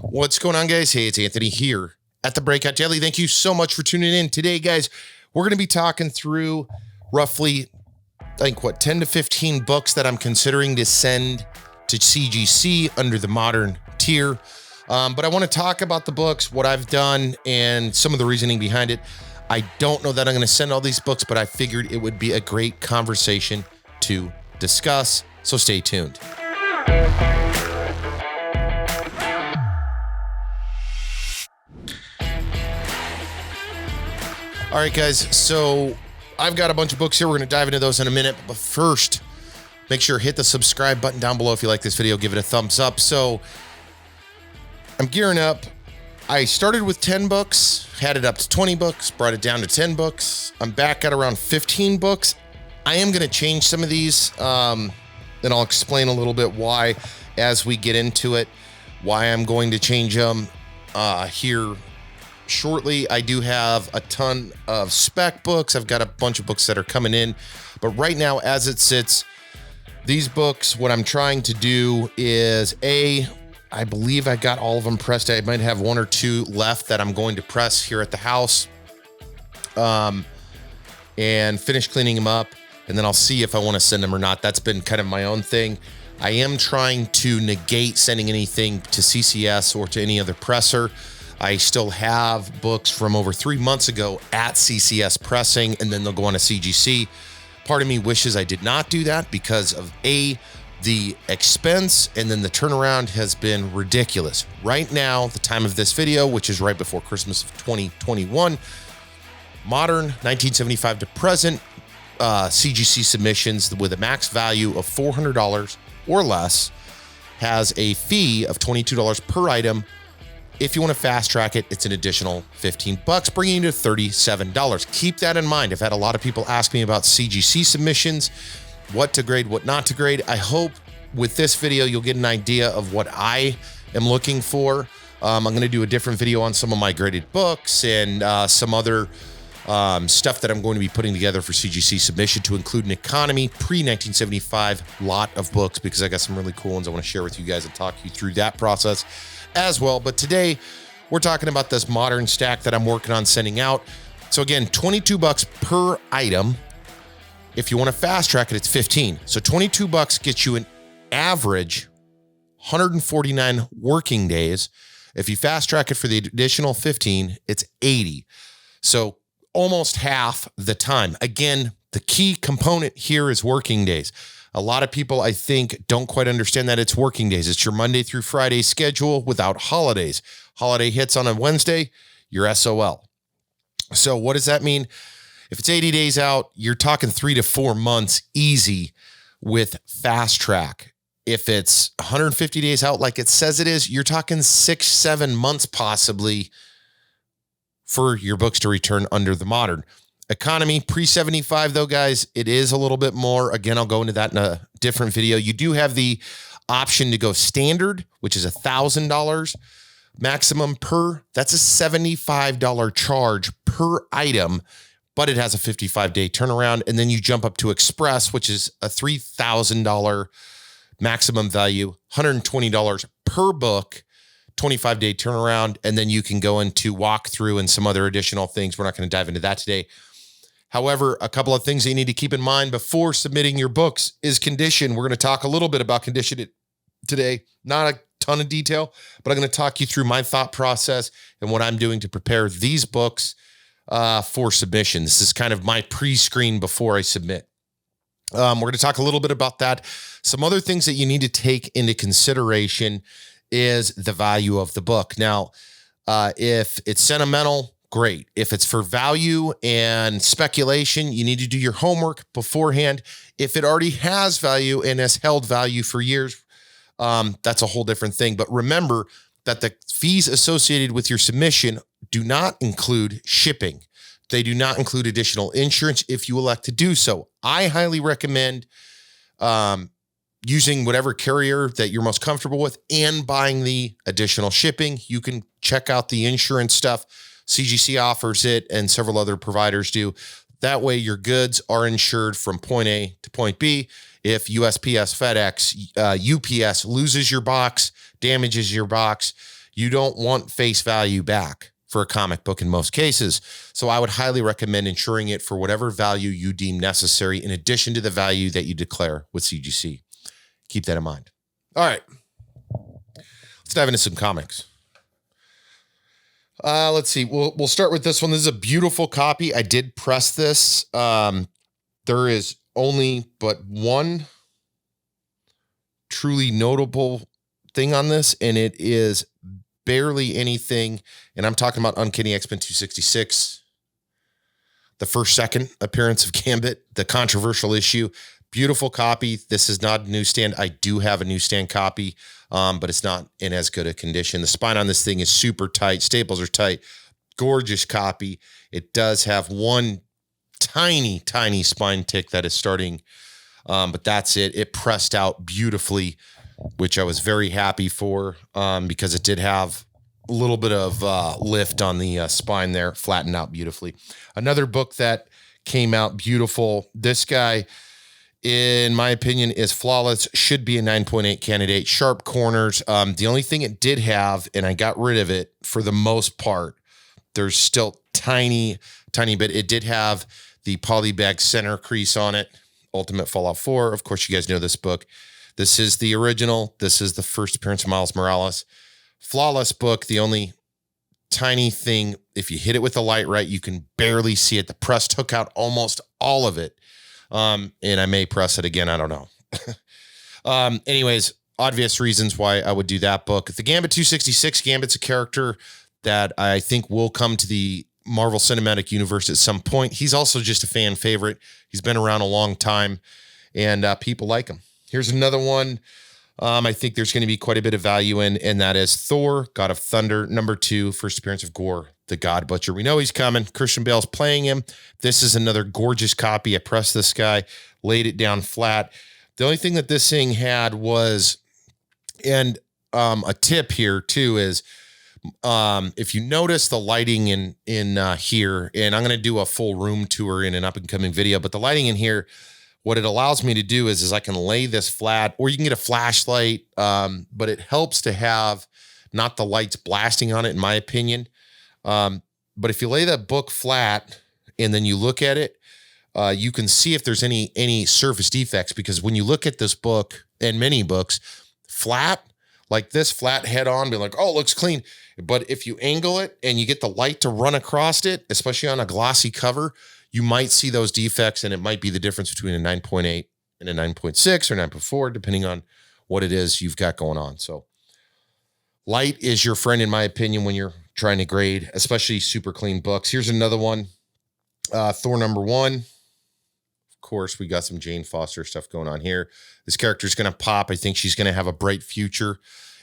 What's going on, guys? Hey, it's Anthony here at the Breakout Daily. Thank you so much for tuning in. Today, guys, we're going to be talking through roughly, 10 to 15 books that I'm considering to send to CGC under the modern tier. But I want to talk about the books, what I've done, and some of the reasoning behind it. I don't know that I'm going to send all these books, but I figured it would be a great conversation to discuss. So stay tuned. All right, guys, so I've got a bunch of books here. We're going to dive into those in a minute. But first, make sure to hit the subscribe button down below if you like this video. Give it a thumbs up. So I'm gearing up. I started with 10 books, had it up to 20 books, brought it down to 10 books. I'm back at around 15 books. I am going to change some of these, and I'll explain a little bit why as we get into it, why I'm going to change them here shortly. I do have a ton of spec books. I've got a bunch of books that are coming in, but right now, as it sits, these books, what I'm trying to do is I believe I got all of them pressed. I might have one or two left that I'm going to press here at the house, and finish cleaning them up. And then I'll see if I want to send them or not. That's been kind of my own thing. I am trying to negate sending anything to CCS or to any other presser. I still have books from over 3 months ago at CCS pressing, and then they'll go on to CGC. Part of me wishes I did not do that because of the expense, and then the turnaround has been ridiculous. Right now, the time of this video, which is right before Christmas of 2021, modern 1975 to present CGC submissions with a max value of $400 or less has a fee of $22 per item. If you want to fast track it, it's an additional $15, bringing you to $37. Keep that in mind. I've had a lot of people ask me about CGC submissions, what to grade, what not to grade. I hope with this video, you'll get an idea of what I am looking for. I'm going to do a different video on some of my graded books and some other stuff that I'm going to be putting together for CGC submission to include an economy pre-1975 lot of books, because I got some really cool ones I want to share with you guys and talk you through that process as well. But today we're talking about this modern stack that I'm working on sending out. So again, $22 per item. If you want to fast track it, it's 15. So $22 gets you an average 149 working days. If you fast track it for the additional 15, it's 80. So almost half the time. Again, the key component here is working days. A lot of people, I think, don't quite understand that it's working days. It's your Monday through Friday schedule without holidays. Holiday hits on a Wednesday, you're SOL. So what does that mean? If it's 80 days out, you're talking 3 to 4 months easy with fast track. If it's 150 days out, like it says it is, you're talking 6-7 months possibly for your books to return under the modern. Economy pre-75 though, guys, it is a little bit more. Again, I'll go into that in a different video. You do have the option to go standard, which is $1,000 maximum per. That's a $75 charge per item, but it has a 55-day turnaround. And then you jump up to express, which is a $3,000 maximum value, $120 per book, 25-day turnaround. And then you can go into walkthrough and some other additional things. We're not going to dive into that today. However, a couple of things that you need to keep in mind before submitting your books is condition. We're going to talk a little bit about condition today, not a ton of detail, but I'm going to talk you through my thought process and what I'm doing to prepare these books for submission. This is kind of my pre-screen before I submit. We're going to talk a little bit about that. Some other things that you need to take into consideration is the value of the book. Now, if it's sentimental, great. If it's for value and speculation, you need to do your homework beforehand. If it already has value and has held value for years, that's a whole different thing. But remember that the fees associated with your submission do not include shipping. They do not include additional insurance if you elect to do so. I highly recommend using whatever carrier that you're most comfortable with and buying the additional shipping. You can check out the insurance stuff. CGC offers it and several other providers do. That way your goods are insured from point A to point B. If USPS, FedEx, UPS loses your box, damages your box, You don't want face value back for a comic book in most cases. So I would highly recommend insuring it for whatever value you deem necessary in addition to the value that you declare with CGC. Keep that in mind. All right. Let's dive into some comics. Let's see. We'll start with this one. This is a beautiful copy. I did press this. There is only but one truly notable thing on this, and it is barely anything. And I'm talking about Uncanny X-Men 266, the second appearance of Gambit, the controversial issue. Beautiful copy. This is not a newsstand. I do have a newsstand copy, but it's not in as good a condition. The spine on this thing is super tight. Staples are tight. Gorgeous copy. It does have one tiny, tiny spine tick that is starting, but that's it. It pressed out beautifully, which I was very happy for, because it did have a little bit of lift on the spine there, flattened out beautifully. Another book that came out beautiful. This guy, in my opinion, is flawless. Should be a 9.8 candidate. Sharp corners. The only thing it did have, and I got rid of it for the most part, there's still tiny bit. It did have the polybag center crease on it. Ultimate Fallout 4. Of course, you guys know this book. This is the original. This is the first appearance of Miles Morales. Flawless book. The only tiny thing, if you hit it with the light right, you can barely see it. The press took out almost all of it. And I may press it again. I don't know. Anyways, obvious reasons why I would do that book. The Gambit 266, Gambit's a character that I think will come to the Marvel Cinematic Universe at some point. He's also just a fan favorite. He's been around a long time, and people like him. Here's another one I think there's going to be quite a bit of value in, and that is Thor, God of Thunder, #2, first appearance of Gore, the God Butcher. We know he's coming. Christian Bale's playing him. This is another gorgeous copy. I pressed this guy, laid it down flat. The only thing that this thing had was, and a tip here too is, if you notice the lighting in here, and I'm going to do a full room tour in an up and coming video, but the lighting in here, what it allows me to do is I can lay this flat, or you can get a flashlight, but it helps to have not the lights blasting on it, in my opinion. But if you lay that book flat and then you look at it, you can see if there's any surface defects, because when you look at this book and many books flat, like this, flat head on, be like, oh, it looks clean. But if you angle it and you get the light to run across it, especially on a glossy cover, you might see those defects, and it might be the difference between a 9.8 and a 9.6 or 9.4, depending on what it is you've got going on. So light is your friend, in my opinion, when you're trying to grade, especially super clean books. Here's another one, Thor #1. Of course, we got some Jane Foster stuff going on here. This character is going to pop. I think she's going to have a bright future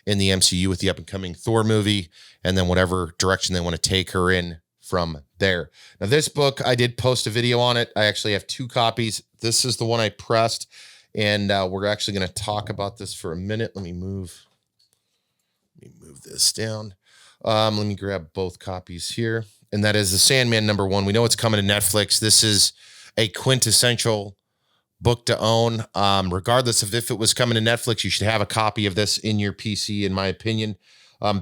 in the MCU with the up-and-coming Thor movie, and then whatever direction they want to take her in from there. Now, this book, I did post a video on it. I actually have 2 copies. This is the one I pressed, and we're actually going to talk about this for a minute. Let me move this down. Let me grab both copies here, and that is the Sandman #1. We know it's coming to Netflix. This is a quintessential book to own. Regardless of if it was coming to Netflix, you should have a copy of this in your PC, in my opinion.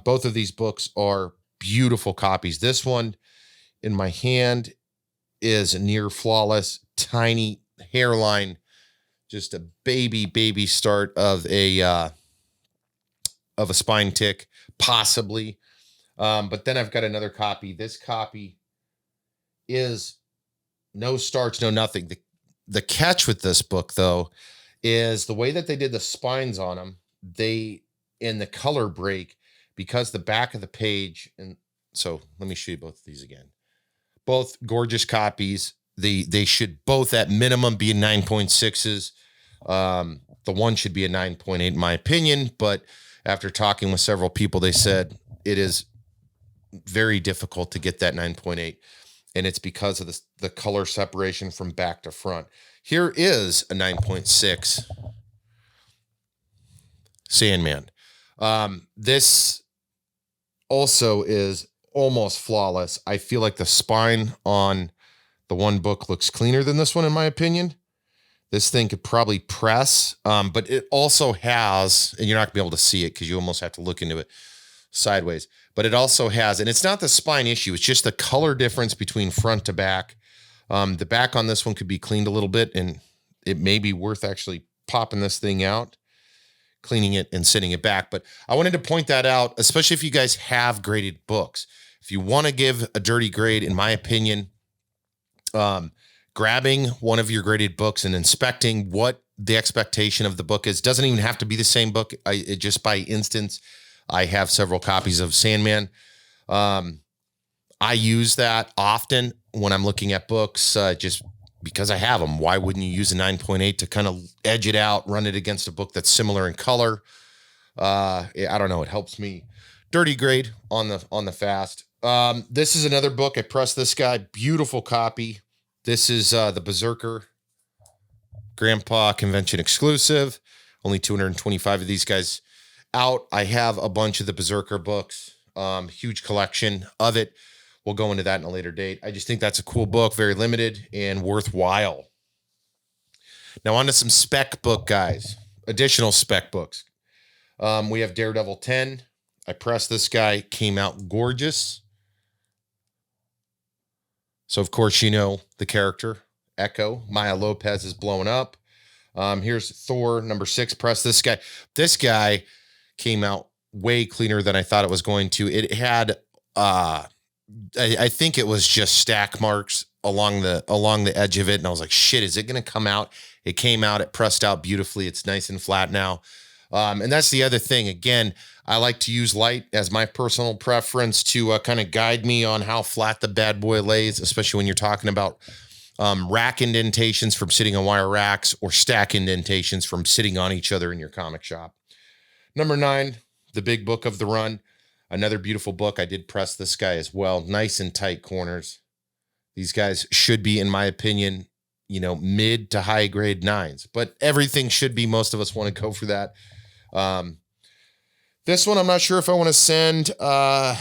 Both of these books are beautiful copies. This one in my hand is near flawless, tiny hairline, just a baby start of a spine tick, possibly. But then I've got another copy. This copy is no starch, no nothing. The catch with this book, though, is the way that they did the spines on them. They, in the color break, because the back of the page, and so let me show you both of these again. Both gorgeous copies. They should both at minimum be 9.6s. The one should be a 9.8 in my opinion, but after talking with several people, they said it is very difficult to get that 9.8. And it's because of the color separation from back to front. Here is a 9.6 Sandman. This also is almost flawless. I feel like the spine on the one book looks cleaner than this one, in my opinion. This thing could probably press, but it also has, and you're not gonna be able to see it because you almost have to look into it, sideways, but it also has, and it's not the spine issue, it's just the color difference between front to back. The back on this one could be cleaned a little bit, and it may be worth actually popping this thing out, cleaning it and sending it back. But I wanted to point that out, especially if you guys have graded books. If you want to give a dirty grade, in my opinion, grabbing one of your graded books and inspecting what the expectation of the book is, doesn't even have to be the same book. It just by instance, I have several copies of Sandman. I use that often when I'm looking at books, just because I have them. Why wouldn't you use a 9.8 to kind of edge it out, run it against a book that's similar in color? I don't know. It helps me dirty grade on the fast. This is another book. I pressed this guy. Beautiful copy. This is the BRZRKR Grandpa Convention exclusive. Only 225 of these guys out. I have a bunch of the BRZRKR books. Huge collection of it. We'll go into that in a later date. I just think that's a cool book, very limited and worthwhile. Now on to some spec book guys, additional spec books. We have Daredevil 10. I pressed this guy, came out gorgeous. So of course, you know, the character Echo, Maya Lopez is blowing up. Here's Thor number 6, press this guy. This guy came out way cleaner than I thought it was going to. It had, I think it was just stack marks along the edge of it. And I was like, shit, is it going to come out? It came out, it pressed out beautifully. It's nice and flat now. And that's the other thing. Again, I like to use light as my personal preference to kind of guide me on how flat the bad boy lays, especially when you're talking about rack indentations from sitting on wire racks or stack indentations from sitting on each other in your comic shop. Number 9, the big book of the run. Another beautiful book. I did press this guy as well. Nice and tight corners. These guys should be, in my opinion, you know, mid to high grade 9s, but everything should be. Most of us want to go for that. This one, I'm not sure if I want to send. I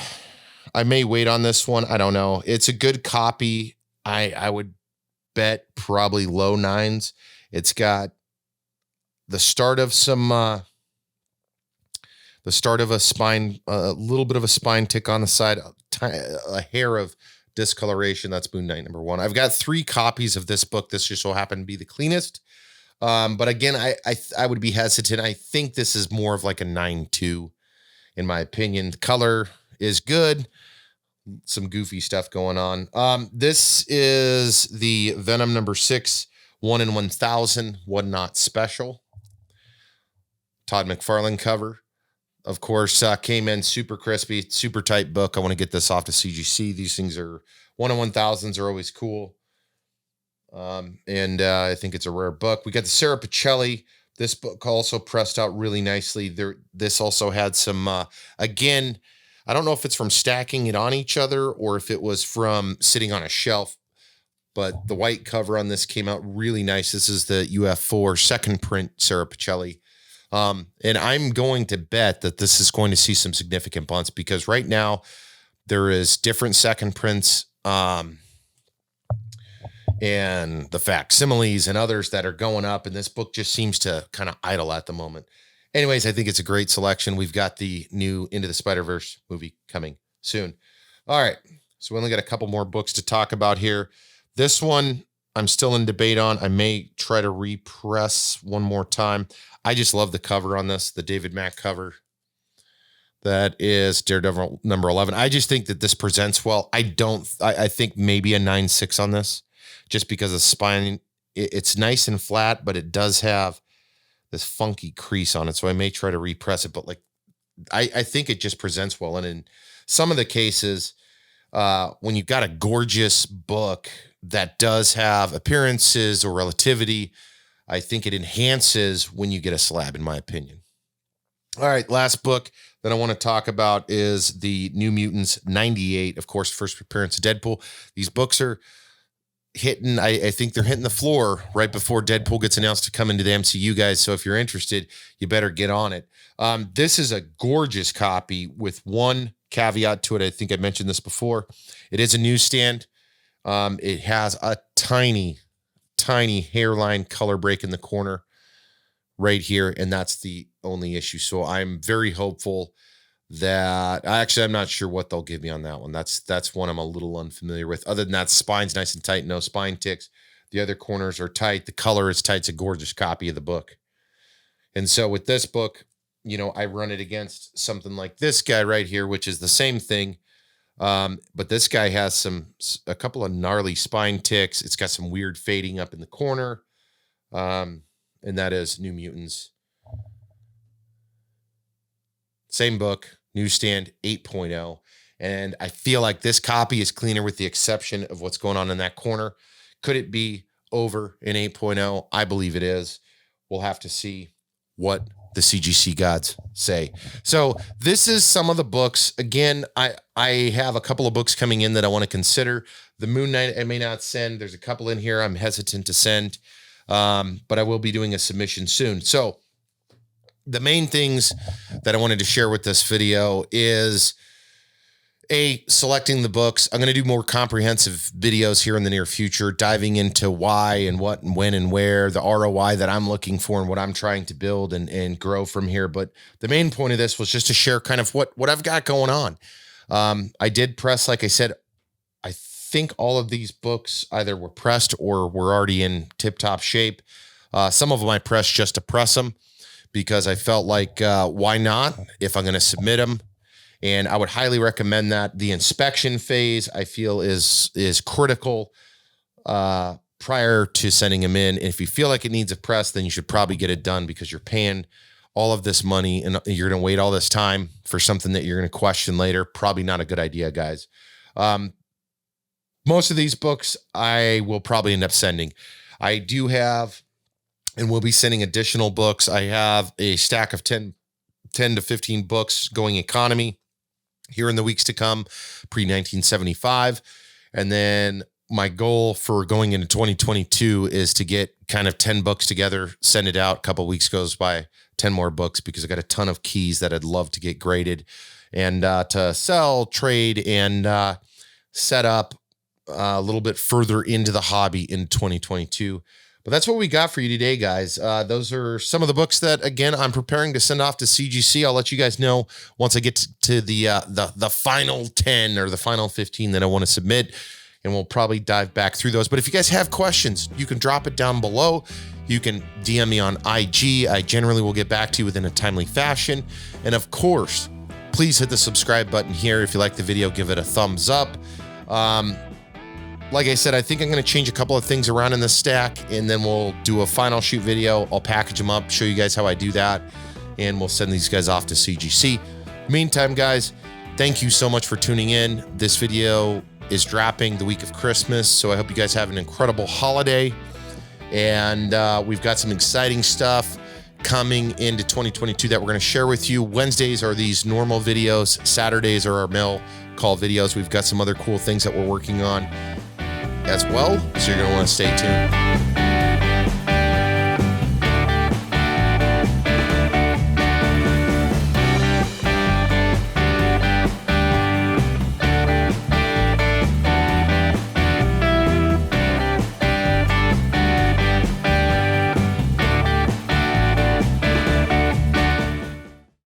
may wait on this one. I don't know. It's a good copy. I would bet probably low 9s. It's got the start of some, the start of a spine, a little bit of a spine tick on the side, a hair of discoloration. That's Moon Knight number 1. I've got 3 copies of this book. This just so happened to be the cleanest. But again, I would be hesitant. I think this is more of like a 9.2, in my opinion. The color is good. Some goofy stuff going on. This is the Venom number 6, 1 in 1,000, One Not Special. Todd McFarlane cover. Of course, came in super crispy, super tight book. I want to get this off to CGC. These things are 1 in 1,000s are always cool. And I think it's a rare book. We got the Sarah Pacelli. This book also pressed out really nicely. This also had some, again, I don't know if it's from stacking it on each other or if it was from sitting on a shelf, but the white cover on this came out really nice. This is the UF4 second print Sarah Pacelli. And I'm going to bet that this is going to see some significant bumps because right now there is different second prints, and the facsimiles and others that are going up. And this book just seems to kind of idle at the moment. Anyways, I think it's a great selection. We've got the new Into the Spider-Verse movie coming soon. All right. So we only got a couple more books to talk about here. This one I'm still in debate on. I may try to repress one more time. I just love the cover on this, the David Mack cover. That is Daredevil number 11. I just think that this presents well. I think maybe a 9.6 on this, just because the spine, it's nice and flat, but it does have this funky crease on it. So I may try to repress it, but like, I think it just presents well. And in some of the cases, when you've got a gorgeous book that does have appearances or relativity, I think it enhances when you get a slab, in my opinion. All right, last book that I want to talk about is the New Mutants 98. Of course, first appearance of Deadpool. These books are hitting, I think they're hitting the floor right before Deadpool gets announced to come into the MCU, guys. So if you're interested, you better get on it. This is a gorgeous copy with one caveat to it. I think I mentioned this before. It is a newsstand. It has a tiny hairline color break in the corner right here, and that's the only issue. So I'm very hopeful that I'm not sure what they'll give me on that one. That's one I'm a little unfamiliar with. Other than that, spine's nice and tight, no spine ticks. The other corners are tight. The color is tight. It's a gorgeous copy of the book. And so with this book, you know, I run it against something like this guy right here, which is the same thing. But this guy has a couple of gnarly spine ticks. It's got some weird fading up in the corner. And that is New Mutants. Same book, newsstand 8.0. And I feel like this copy is cleaner with the exception of what's going on in that corner. Could it be over in 8.0? I believe it is. We'll have to see what the CGC gods say. So this is some of the books. Again, I have a couple of books coming in that I want to consider. The Moon Knight I may not send. There's a couple in here I'm hesitant to send, but I will be doing a submission soon. So the main things that I wanted to share with this video is selecting the books. I'm going to do more comprehensive videos here in the near future, diving into why and what and when and where, the ROI that I'm looking for and what I'm trying to build and grow from here. But the main point of this was just to share kind of what I've got going on. I did press, like I said, I think all of these books either were pressed or were already in tip-top shape. Some of them I pressed just to press them because I felt like, why not if I'm going to submit them? And I would highly recommend that. The inspection phase, I feel, is critical prior to sending them in. And if you feel like it needs a press, then you should probably get it done because you're paying all of this money and you're going to wait all this time for something that you're going to question later. Probably not a good idea, guys. Most of these books I will probably end up sending. I do have, and we'll be sending additional books. I have a stack of 10 to 15 books going economy here in the weeks to come, pre-1975. And then my goal for going into 2022 is to get kind of 10 books together, send it out. A couple of weeks goes by, 10 more books, because I got a ton of keys that I'd love to get graded and to sell, trade, and set up a little bit further into the hobby in 2022. But that's what we got for you today, guys. Those are some of the books that, again, I'm preparing to send off to CGC. I'll let you guys know once I get to the final 10 or the final 15 that I want to submit, and we'll probably dive back through those. But if you guys have questions, you can drop it down below. You can DM me on IG. I generally will get back to you within a timely fashion. And of course, please hit the subscribe button here. If you like the video, give it a thumbs up. Like I said, I think I'm going to change a couple of things around in the stack, and then we'll do a final shoot video. I'll package them up, show you guys how I do that, and we'll send these guys off to CGC. Meantime, guys, thank you so much for tuning in. This video is dropping the week of Christmas, so I hope you guys have an incredible holiday. And we've got some exciting stuff coming into 2022 that we're going to share with you. Wednesdays are these normal videos. Saturdays are our mail call videos. We've got some other cool things that we're working on as well, so you're going to want to stay tuned.